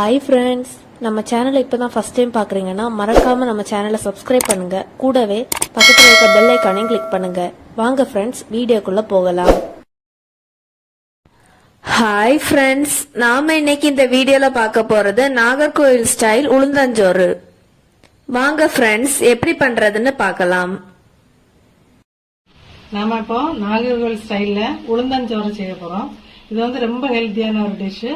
Hi friends, நம்ம சேனலை இப்போ தான் ஃபஸ்ட் டைம் பார்க்குறீங்கன்னா மறக்காமல் நம்ம சேனலை சப்ஸ்கிரைப் பண்ணுங்கள். கூடவே பக்கத்தில் இருக்க பெல் ஐக்கானையும் கிளிக் பண்ணுங்கள். வாங்க ஃப்ரெண்ட்ஸ், வீடியோக்குள்ளே போகலாம். ஹாய் ஃப்ரெண்ட்ஸ், நாம இன்னைக்கு இந்த வீடியோவில் பார்க்க போகிறது நாகர்கோவில் ஸ்டைல் உளுந்தஞ்சோறு. வாங்க ஃப்ரெண்ட்ஸ், எப்படி பண்ணுறதுன்னு பார்க்கலாம். நாம இப்போ நாகர்கோவில் ஸ்டைல்ல உளுந்தஞ்சோறு செய்ய போறோம். இது வந்து ரொம்ப ஹெல்த்தியான ஒரு டிஷ்.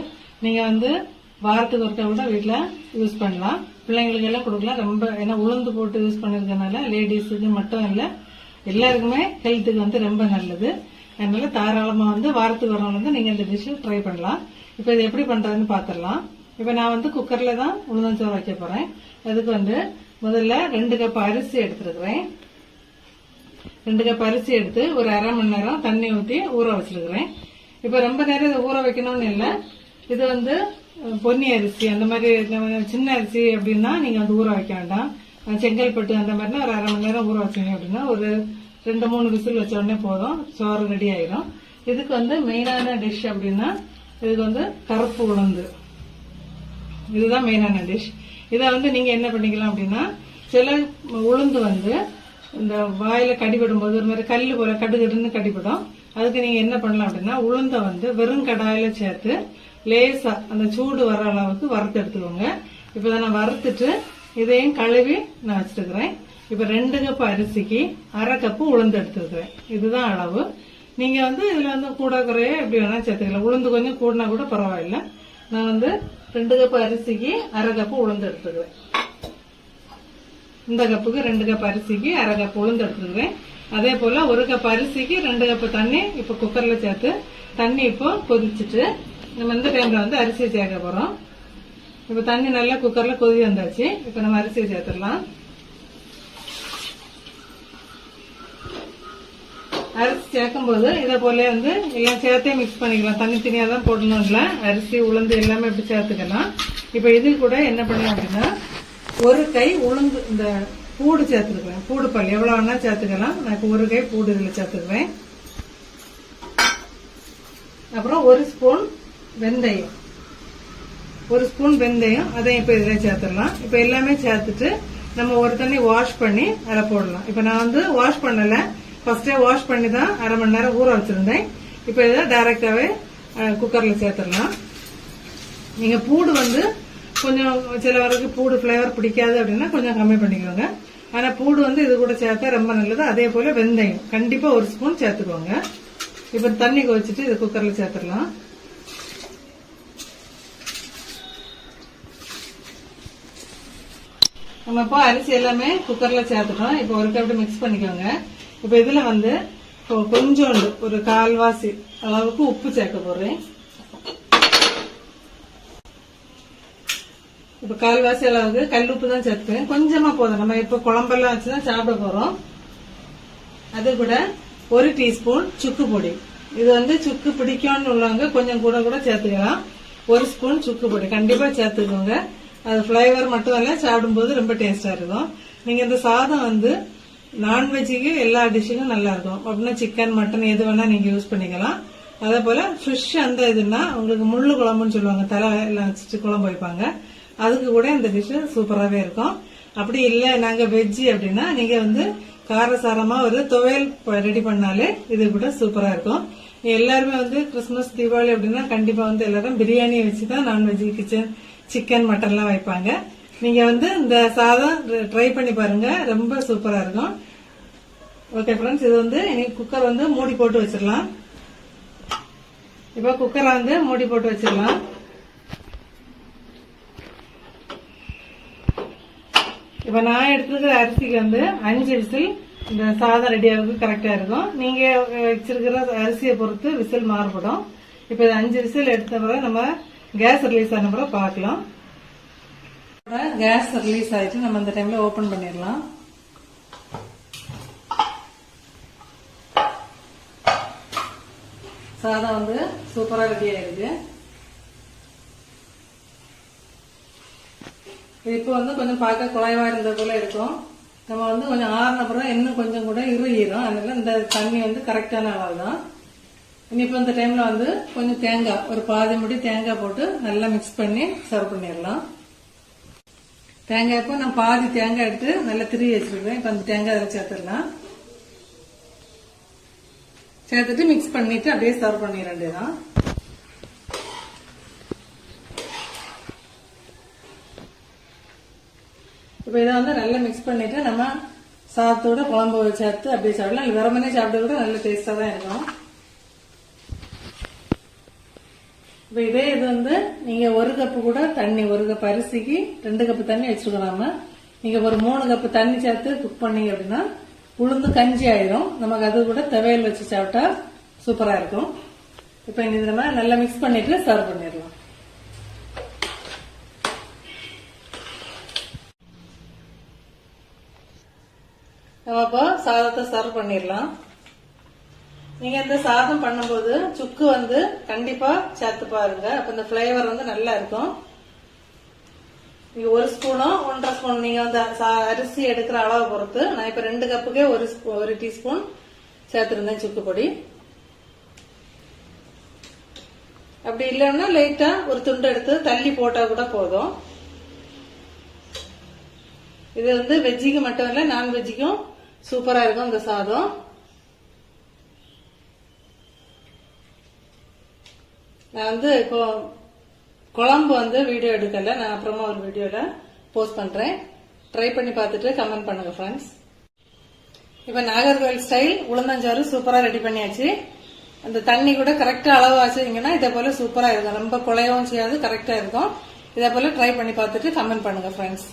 நீங்க வாரத்துக்கு ஒருக்கா கூட வீட்டுல யூஸ் பண்ணலாம். பிள்ளைங்களுக்கு எல்லாம் கொடுக்கலாம். ரொம்ப ஏன்னா உளுந்து போட்டு யூஸ் பண்ணிருக்கனால லேடிஸுக்கு மட்டும் இல்ல, எல்லாருக்குமே ஹெல்த்துக்கு ரொம்ப நல்லது. அதனால தாராளமா வாரத்துக்கு ஒரு நாள் நீங்க இந்த டிஷ் ட்ரை பண்ணலாம். இப்ப இது எப்படி பண்றதுன்னு பாத்திரலாம். இப்ப நான் குக்கர்ல தான் உளுந்தஞ்சோறு வைக்க போறேன். அதுக்கு முதல்ல 2 கப் அரிசி எடுத்துருக்கிறேன். 2 கப் அரிசி எடுத்து ஒரு அரை மணி நேரம் தண்ணி ஊற்றி ஊற வச்சிருக்கிறேன். இப்ப ரொம்ப நேரம் இதை ஊற வைக்கணும்னு இல்லை. இது பொன்னி அரிசி அந்த மாதிரி சின்ன அரிசி அப்படின்னா நீங்க ஊற வைக்க வேண்டாம். செங்கல்பட்டு அந்த மாதிரினா ஒரு அரை மணி நேரம் ஊற வச்சீங்க அப்படின்னா ஒரு 2-3 விசில் வச்ச உடனே போதும், சோறு ரெடி ஆயிடும். இதுக்கு மெயினான டிஷ் அப்படின்னா இதுக்கு கருப்பு உளுந்து, இதுதான் மெயினான டிஷ். இதை நீங்க என்ன பண்ணிக்கலாம் அப்படின்னா, சில உளுந்து இந்த வாயில கடிபடும் போது ஒரு மாதிரி கல்லு போல கடுகடுன்னு கடிபடும். அதுக்கு நீங்க என்ன பண்ணலாம் அப்படின்னா, உளுந்த வெறும் கடாயில சேர்த்து லேசா அந்த சூடு வர அளவுக்கு வறுத்து எடுத்துக்கோங்க. இப்ப நான் வறுத்துட்டு இதையும் கழுவி நான் வச்சிருக்கிறேன். இப்ப 2 கப் அரிசிக்கு அரை கப்பு உளுந்து எடுத்துருக்கிறேன். இதுதான் அளவு. நீங்க இதுல கூட குறைய எப்படி வேணா சேர்த்துக்கலாம். உளுந்து கொஞ்சம் கூடனா கூட பரவாயில்ல. நான் 2 கப் அரிசிக்கு அரை கப்பு உளுந்து எடுத்துக்கிறேன். இந்த கப்புக்கு 2 கப் அரிசிக்கு அரை கப் உளுந்து எடுத்துக்கிறேன். அதே போல 1 கப் அரிசிக்கு 2 கப் தண்ணி இப்ப குக்கர்ல சேர்த்து தண்ணி இப்போ கொதிச்சுட்டு நம்ம இந்த டைம்ல அரிசியை சேர்க்க போறோம். இப்ப தண்ணி நல்லா குக்கர்ல கொதி வந்தாச்சு. இப்ப நம்ம அரிசியை சேர்த்துடலாம். அரிசி சேர்க்கும் போது இதை போல எல்லாம் சேர்த்தே மிக்ஸ் பண்ணிக்கலாம். தனித்தனியா தான் போடணும் இல்ல, அரிசி உளுந்து எல்லாமே இப்படி சேர்த்துக்கலாம். இப்ப இது கூட என்ன பண்ணலாம் அப்படின்னா, ஒரு கை உளுந்து இந்த பூடு சேர்த்துக்கிறேன். பூடு பல் எவ்வளவு வேணா சேர்த்துக்கலாம். நான் இப்ப ஒரு கை பூடு இதுல சேர்த்துக்கிறேன். அப்புறம் 1 ஸ்பூன் வெந்தயம், 1 ஸ்பூன் வெந்தயம் அதையும் இப்ப இதுல சேர்த்துடலாம். இப்ப எல்லாமே சேர்த்துட்டு நம்ம ஒரு தண்ணி வாஷ் பண்ணி அதை போடலாம். இப்ப நான் வாஷ் பண்ணல, ஃபர்ஸ்டே வாஷ் பண்ணி தான் அரை மணி நேரம் ஊற வச்சிருந்தேன். இப்ப இதை டைரக்டாவே குக்கர்ல சேர்த்துடலாம். நீங்க பூடு கொஞ்சம் சிலவருக்கு பூடு பிளேவர் பிடிக்காது அப்படின்னா கொஞ்சம் கம்மி பண்ணிக்கோங்க. ஆனா பூடு இது கூட சேர்த்தா ரொம்ப நல்லது. அதே போல வெந்தயம் கண்டிப்பா 1 ஸ்பூன் சேர்த்துக்கோங்க. இப்ப தண்ணி கொதிச்சுட்டு இது குக்கர்ல சேர்த்துடலாம். நம்ம இப்போ அரிசி எல்லாமே குக்கர்ல சேர்த்துட்டோம். இப்ப ஒரு கப் மிக்ஸ் பண்ணிக்கோங்க. இப்ப இதுல கொஞ்சோண்டு ஒரு 1/4 அளவுக்கு உப்பு சேர்க்க போறேன். இப்ப 1/4 அளவுக்கு கல் உப்பு தான் சேர்த்துக்கிறேன். கொஞ்சமா போதும். நம்ம இப்ப குழம்பெல்லாம் வச்சுதான் சாப்பிட போறோம். அது கூட 1 டீஸ்பூன் சுக்கு பொடி. இது சுக்கு பிடிக்கும்னு உள்ளவங்க கொஞ்சம் கூட கூட சேர்த்துக்கலாம். 1 ஸ்பூன் சுக்கு பொடி கண்டிப்பா சேர்த்துக்கோங்க. அது பிளேவர் மட்டும் இல்ல, சாப்பிடும்போது ரொம்ப டேஸ்டா இருக்கும். நீங்க இந்த சாதம் நான்வெஜ்ஜுக்கு எல்லா டிஷ்ஷுக்கும் நல்லா இருக்கும். அப்படின்னா சிக்கன் மட்டன் எது வேணா நீங்க யூஸ் பண்ணிக்கலாம். அதே போல ஃபிஷ் இதுன்னா உங்களுக்கு முள்ளு குழம்புன்னு சொல்லுவாங்க, தலை எல்லாம் வச்சுட்டு குழம்பு வைப்பாங்க. அதுக்கு கூட இந்த டிஷ் சூப்பராகவே இருக்கும். அப்படி இல்லை நாங்க வெஜ்ஜி அப்படின்னா நீங்க காரசாரமா ஒரு துவையல் ரெடி பண்ணாலே இது கூட சூப்பரா இருக்கும். எல்லாருமே கிறிஸ்துமஸ் தீபாவளி அப்படின்னா கண்டிப்பா எல்லாரும் பிரியாணி வச்சுதான் நான்வெஜ் கிச்சன் சிக்கன் மட்டன்லாம் வைப்பாங்க. நீங்க இந்த சாதம் ட்ரை பண்ணி பாருங்க, ரொம்ப சூப்பரா இருக்கும். ஓகே ஃப்ரெண்ட்ஸ், இது இன்னைக்கு குக்கர் மூடி போட்டு வச்சிடலாம். இப்ப குக்கரை மூடி போட்டு வச்சிடலாம். இப்ப நான் எடுத்துருக்கிற அரிசிக்கு 5 விசில் இந்த சாதம் ரெடி ஆகுது கரெக்டா இருக்கும். நீங்க வச்சிருக்கிற அரிசியை பொறுத்து விசில் மாறுபடும். இப்ப 5 விசில் எடுத்த பிறகு நம்ம கேஸ் ரிலீஸ் ஆன பிறகு பார்க்கலாம். கேஸ் ரிலீஸ் ஆயிடுச்சு. நம்ம இந்த டைம்ல ஓபன் பண்ணிடலாம். சாதம் சூப்பரா ரெடி ஆயிருக்கு. இப்போ கொஞ்சம் பார்க்க குழைவா இருந்த போல இருக்கும். நம்ம கொஞ்சம் ஆறுன பிறகு இன்னும் கொஞ்சம் கூட இறுகிடும். அதனால இந்த தண்ணி கரெக்டான அளவு தான். இனிப்போ இந்த டைம்ல வந்து கொஞ்சம் தேங்காய், ஒரு பாதி முடி தேங்காய் போட்டு நல்லா மிக்ஸ் பண்ணி சர்வ் பண்ணிடலாம். தேங்காய் இப்போ நான் பாதி தேங்காய் எடுத்து நல்லா திருவி வச்சிருக்கேன். இப்போ அந்த தேங்காய் அதில் சேர்த்துடலாம். சேர்த்துட்டு மிக்ஸ் பண்ணிட்டு அப்படியே சர்வ் பண்ணிட வேண்டியதான். இப்போ இதை வந்து நல்லா மிக்ஸ் பண்ணிட்டு நம்ம சாதத்தோட குழம்பு சேர்த்து அப்படியே சாப்பிடலாம். இல்லை வெறுமனே சாப்பிட கூட நல்ல டேஸ்டா தான் இருக்கும். இப்போ இதே இது வந்து நீங்க 1 கப்பு கூட தண்ணி, 1 கப் அரிசிக்கு 2 கப்பு தண்ணி வச்சுக்கலாம. நீங்க ஒரு 3 கப்பு தண்ணி சேர்த்து குக் பண்ணீங்க அப்படின்னா உளுந்து கஞ்சி ஆயிரும். நமக்கு அது கூட துவையல் வச்சு சாப்பிட்டா சூப்பரா இருக்கும். இப்போ இந்த நம்ம நல்லா மிக்ஸ் பண்ணிட்டு சர்வ் பண்ணிடலாம். நம்ம இப்போ சாதத்தை சர்வ் பண்ணிடலாம். நீங்க இந்த சாதம் பண்ணும்போது சுக்கு வந்து கண்டிப்பா சேர்த்து பாருங்க. அப்ப இந்த பிளேவர் வந்து நல்லா இருக்கும். நீங்க 1 ஸ்பூனோ 1.5 ஸ்பூன் நீங்க வந்து அரிசி எடுக்கிற அளவு பொறுத்து, நான் இப்ப 2 கப்புக்கே 1 டீஸ்பூன் சேர்த்திருந்தேன் சுக்கு பொடி. அப்படி இல்லைன்னா லைட்டா ஒரு துண்டு எடுத்து தள்ளி போட்டா கூட போதும். இது வந்து வெஜ்ஜிக்கு மட்டும் இல்ல, நான்வெஜ்ஜிக்கும் சூப்பரா இருக்கும் இந்த சாதம். நான் வந்து இப்போ குழம்பு வந்து வீடியோ எடுக்கல, நான் அப்புறமா ஒரு வீடியோல போஸ்ட் பண்றேன். ட்ரை பண்ணி பார்த்துட்டு கமெண்ட் பண்ணுங்க ஃப்ரெண்ட்ஸ். இப்ப நாகர்கோவில் ஸ்டைல் உளுந்தஞ்சாறு சூப்பரா ரெடி பண்ணியாச்சு. அந்த தண்ணி கூட கரெக்டா அளவு வச்சீங்கன்னா இதே போல சூப்பரா இருக்கும். ரொம்ப குழையவும் செய்யாது, கரெக்டா இருக்கும். இதே போல ட்ரை பண்ணி பார்த்துட்டு கமெண்ட் பண்ணுங்க ஃப்ரெண்ட்ஸ்.